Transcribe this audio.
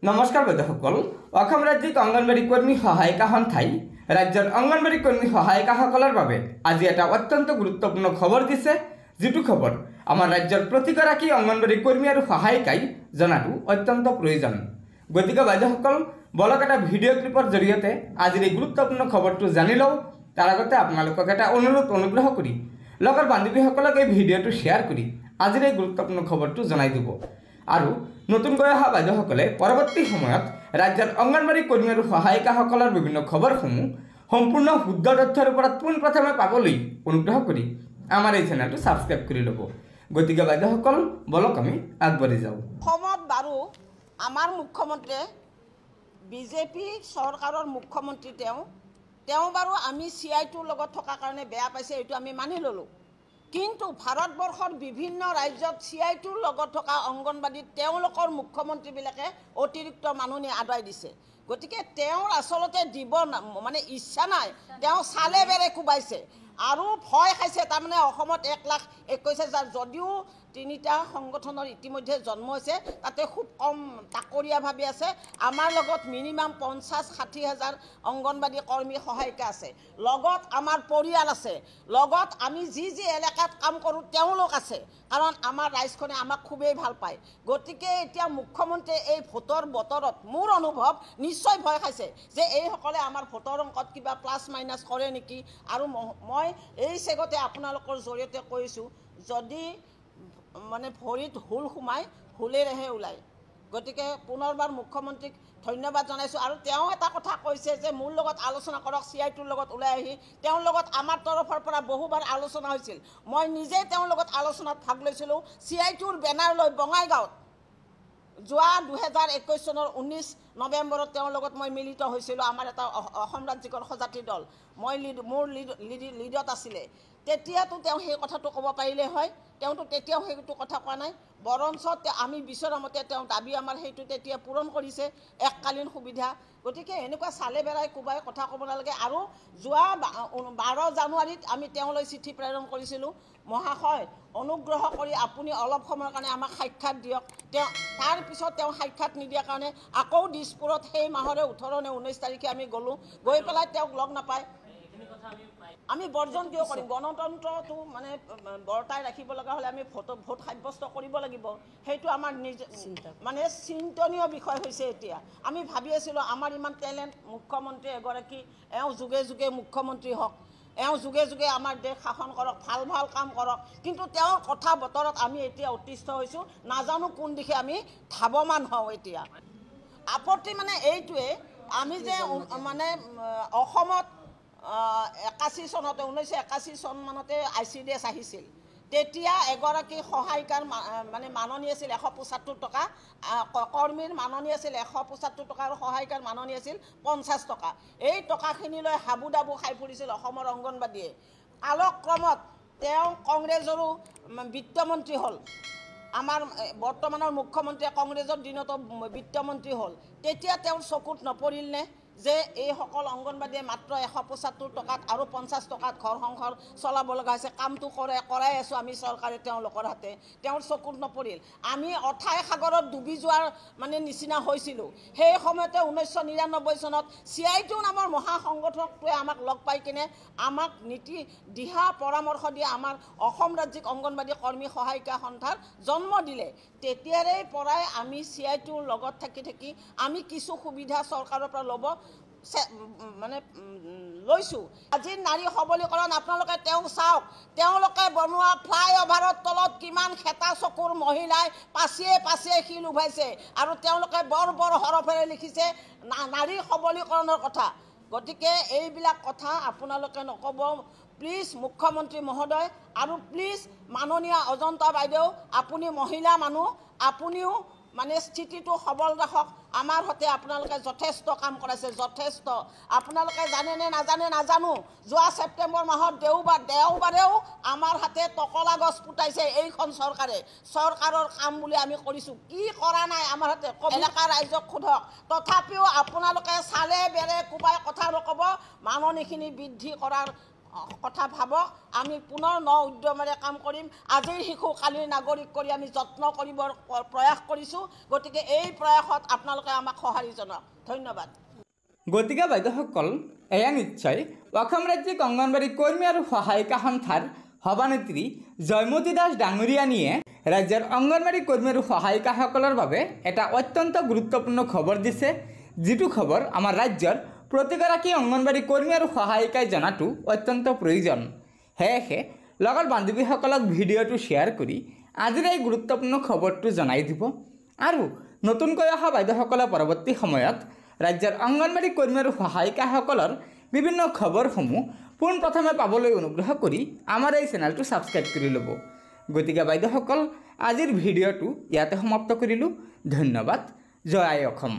নমস্কাৰ বাইদেউসকল অসম ৰাজ্যিক অংগনবাড়ী কৰ্মী সহায়িকা সন্থাই ৰাজ্যৰ অংগনবাড়ী কৰ্মী সহায়িকাসকলৰ বাবে আজি এটা অত্যন্ত গুৰুত্বপূৰ্ণ খবৰ দিছে যিটো খবৰ আমাৰ ৰাজ্যৰ প্ৰতিগৰাকী অংগনবাড়ী কৰ্মী আৰু সহায়িকাই জনাটো অত্যন্ত প্ৰয়োজন। গতিকে বাইদেউসকল বলক এটা ভিডিঅ' ক্লিপৰ জৰিয়তে আজিৰ এই গুৰুত্বপূৰ্ণ খবৰটো জানি লওঁ। তাৰ আগতে আপোনালোকক এটা অনুগ্ৰহ কৰি লগৰ বান্ধৱীসকলক এই ভিডিঅ'টো শ্বেয়াৰ কৰি আজিৰ এই গুৰুত্বপূৰ্ণ খবৰটো জনাই দিব। আৰু নতুনকৈ অহা বাইদেউসকলে পৰৱৰ্তী সময়ত ৰাজ্যৰ অংগনবাড়ী কৰ্মী আৰু সহায়িকাসকলৰ বিভিন্ন খবৰসমূহ সম্পূৰ্ণ শুদ্ধ তথ্যৰ ওপৰত পোনপ্ৰথমে পাবলৈ অনুগ্ৰহ কৰি আমাৰ এই চেনেলটো ছাবস্ক্ৰাইব কৰি ল'ব। গতিকে বাইদেউসকল বলক আমি আগবাঢ়ি যাওঁ। অসমত বাৰু আমাৰ মুখ্যমন্ত্ৰীয়ে বিজেপি চৰকাৰৰ মুখ্যমন্ত্ৰী তেওঁ বাৰু আমি CI2ৰ লগত থকাৰ কাৰণে বেয়া পাইছে, এইটো আমি মানি ল'লোঁ। কিন্তু ভাৰতবৰ্ষৰ বিভিন্ন ৰাজ্যত CI2ৰ লগত থকা অংগনবাড়ীত তেওঁলোকৰ মুখ্যমন্ত্ৰীবিলাকে অতিৰিক্ত মাননি আদায় দিছে। গতিকে তেওঁৰ আচলতে দিব মানে ইচ্ছা নাই, তেওঁ চালে বেৰে কোবাইছে আৰু ভয় খাইছে। তাৰমানে অসমত 1,21,000 যদিও 3টা সংগঠনৰ ইতিমধ্যে জন্ম হৈছে, তাতে খুব কম তাকৰীয়াভাৱে আছে। আমাৰ লগত মিনিমাম 50-60 হাজাৰ অংগনবাড়ী কৰ্মী সহায়িকা আছে, লগত আমাৰ পৰিয়াল আছে, লগত আমি যি এলেকাত কাম কৰোঁ তেওঁলোক আছে, কাৰণ আমাৰ ৰাইজখনে আমাক খুবেই ভাল পায়। গতিকে এতিয়া মুখ্যমন্ত্ৰীয়ে এই ভোটৰ বতৰত মোৰ অনুভৱ নিশ্চয় ভয় খাইছে যে এইসকলে আমাৰ ভোটৰ অংকত কিবা প্লাছ মাইনাছ কৰে নেকি। আৰু মই এই চেগতে আপোনালোকৰ জৰিয়তে কৈছোঁ, যদি মানে ভৰিত হুল সোমাই হুলেৰেহে ওলায়। গতিকে পুনৰবাৰ মুখ্যমন্ত্ৰীক ধন্যবাদ জনাইছোঁ। আৰু তেওঁ এটা কথা কৈছে যে মোৰ লগত আলোচনা কৰক, CI2ৰ লগত ওলাই আহি তেওঁৰ লগত আমাৰ তৰফৰ পৰা বহুবাৰ আলোচনা হৈছিল। মই নিজে তেওঁৰ লগত আলোচনাত ভাগ লৈছিলোঁ। CI2ৰ বেনাৰ লৈ বঙাইগাঁৱত যোৱা 2021 চনৰ 19 নৱেম্বৰত তেওঁৰ লগত মই মিলিত হৈছিলোঁ। আমাৰ এটা অসম ৰাজ্যিকৰ সজাতি দল, মই মোৰ লিডত আছিলে। তেতিয়াতো তেওঁ সেই কথাটো ক'ব পাৰিলে হয়, তেওঁতো তেতিয়াও সেইটো কথা কোৱা নাই। বৰঞ্চ আমি বিচৰা মতে তেওঁ দাবী আমাৰ সেইটো তেতিয়া পূৰণ কৰিছে, এককালীন সুবিধা। গতিকে এনেকুৱা চালে বেৰাই কোবাই কথা ক'ব নালাগে। আৰু যোৱা 12 জানুৱাৰীত আমি তেওঁলৈ চিঠি প্ৰেৰণ কৰিছিলোঁ, মহাশয় অনুগ্ৰহ কৰি আপুনি অলপ সময়ৰ কাৰণে আমাক সাক্ষাৎ দিয়ক। তাৰপিছত তেওঁ সাক্ষাৎ নিদিয়াৰ কাৰণে আকৌ দিছপুৰত সেই মাহৰে 18 নে 19 তাৰিখে আমি গ'লোঁ, গৈ পেলাই তেওঁক লগ নাপায়। আমি বৰ্জন কিয় কৰিম? গণতন্ত্ৰটো মানে বৰ্তাই ৰাখিব লগা হ'লে আমি ভোট সাব্যস্ত কৰিব লাগিব। সেইটো আমাৰ মানে চিন্তনীয় বিষয় হৈছে। এতিয়া আমি ভাবি আছিলোঁ আমাৰ ইমান টেলেণ্ট মুখ্যমন্ত্ৰী এগৰাকী, এওঁ যুগে যুগে মুখ্যমন্ত্ৰী হওক, এওঁ যুগে যুগে আমাৰ দেশ শাসন কৰক, ভাল কাম কৰক। কিন্তু তেওঁৰ কথা বতৰত আমি এতিয়া অতিষ্ঠ হৈছোঁ, নাজানো কোন দিশে আমি ধাৱমান হওঁ। এতিয়া আপত্তি মানে এইটোৱে, আমি যে মানে অসমত 81 চনতে 1981 চন মানতে ICDS আহিছিল। তেতিয়া এগৰাকী সহায়িকাৰ মানে মাননি আছিল 175 টকা, কৰ্মীৰ মাননি আছিল 175 টকা আৰু সহায়িকাৰ মাননি আছিল 50 টকা। এই টকাখিনিলৈ হাবু ডাবু খাই ফুৰিছিল অসমৰ অংগনবাদীয়ে। কালক্ৰমত তেওঁ কংগ্ৰেছৰো বিত্তমন্ত্ৰী হ'ল। আমাৰ বৰ্তমানৰ মুখ্যমন্ত্ৰীয়ে কংগ্ৰেছৰ দিনতো বিত্তমন্ত্ৰী হ'ল। তেতিয়া তেওঁৰ চকুত নপৰিল নে যে এইসকল অংগনবাদীয়ে মাত্ৰ 175 টকাত আৰু 50 টকাত ঘৰ সংসাৰ চলাব লগা হৈছে? কামটো কৰাই আছোঁ আমি চৰকাৰে তেওঁলোকৰ হাতে, তেওঁৰ চকুত নপৰিল। আমি অথাই সাগৰত ডুবি যোৱাৰ মানে নিচিনা হৈছিলোঁ। সেই সময়তে 1999 চনত CI2 নামৰ মহাসংগঠনটোৱে আমাক লগ পাই কিনে আমাক নীতি দিহা পৰামৰ্শ দিয়ে আমাৰ অসম ৰাজ্যিক অংগনবাদী কৰ্মী সহায়িকা সন্থাৰ জন্ম দিলে। তেতিয়াৰে পৰাই আমি CI2ৰ লগত থাকি আমি কিছু সুবিধা চৰকাৰৰ পৰা ল'ব মানে লৈছোঁ। আজি নাৰী সবলীকৰণ আপোনালোকে তেওঁক চাওক, তেওঁলোকে বনোৱা ফ্লাইঅভাৰৰ তলত কিমান খেতা চকুৰ মহিলাই পাচিয়ে শিল উভাইছে আৰু তেওঁলোকে বৰ হৰফেৰে লিখিছে নাৰী সবলীকৰণৰ কথা। গতিকে এইবিলাক কথা আপোনালোকে নক'ব প্লিজ মুখ্যমন্ত্ৰী মহোদয়। আৰু প্লিজ মাননীয় অজন্তা বাইদেউ, আপুনি মহিলা মানুহ, আপুনিও মানে স্থিতিটো সবল ৰাখক। আমাৰ সৈতে আপোনালোকে যথেষ্ট কাম কৰাইছে, যথেষ্ট। আপোনালোকে জানেনে নাজানে নাজানো, যোৱা ছেপ্টেম্বৰ মাহত দেওবাৰেও আমাৰ হাতে টকলা গছ পুতাইছে এইখন চৰকাৰে। চৰকাৰৰ কাম বুলি আমি কৰিছোঁ, কি কৰা নাই আমাৰ হাতে এলেকা ৰাইজক সোধক। তথাপিও আপোনালোকে চালে বেৰে কোবাই কথা নক'ব, মাননিখিনি বৃদ্ধি কৰাৰ কথা ভাবক আমি পুনৰ উদ্যমেৰে কাম কৰিম আজিৰ শিশু কালিৰ নাগৰিক কৰি আমি যত্ন কৰিবৰ প্ৰয়াস কৰিছোঁ গতিকে এই প্ৰয়াসত আপোনালোকে আমাক সঁহাৰি জনাওক ধন্যবাদ গতিকে বাইদেউসকল এয়া নিশ্চয় অসম ৰাজ্যিক অংগনবাড়ী কৰ্মী আৰু সহায়িকা সন্থাৰ সভানেত্ৰী জয়মতী দাস ডাঙৰীয়ানীয়ে ৰাজ্যৰ অংগনবাড়ী কৰ্মী আৰু সহায়িকাসকলৰ বাবে এটা অত্যন্ত গুৰুত্বপূৰ্ণ খবৰ দিছে যিটো খবৰ আমাৰ ৰাজ্যৰ প্ৰতিগৰাকী অংগনবাড়ী কৰ্মী আৰু সহায়িকাই জনাটো অত্যন্ত প্ৰয়োজন সেয়েহে লগৰ বান্ধৱীসকলক ভিডিঅ'টো শ্বেয়াৰ কৰি আজিৰ এই গুৰুত্বপূৰ্ণ খবৰটো জনাই দিব আৰু নতুনকৈ অহা বাইদেউসকলে পৰৱৰ্তী সময়ত ৰাজ্যৰ অংগনবাড়ী কৰ্মী আৰু সহায়িকাসকলৰ বিভিন্ন খবৰসমূহ পোনপ্ৰথমে পাবলৈ অনুগ্ৰহ কৰি আমাৰ এই চেনেলটো ছাবস্ক্ৰাইব কৰি ল'ব গতিকে বাইদেউসকল আজিৰ ভিডিঅ'টো ইয়াতে সমাপ্ত কৰিলোঁ ধন্যবাদ জয় আই অসম।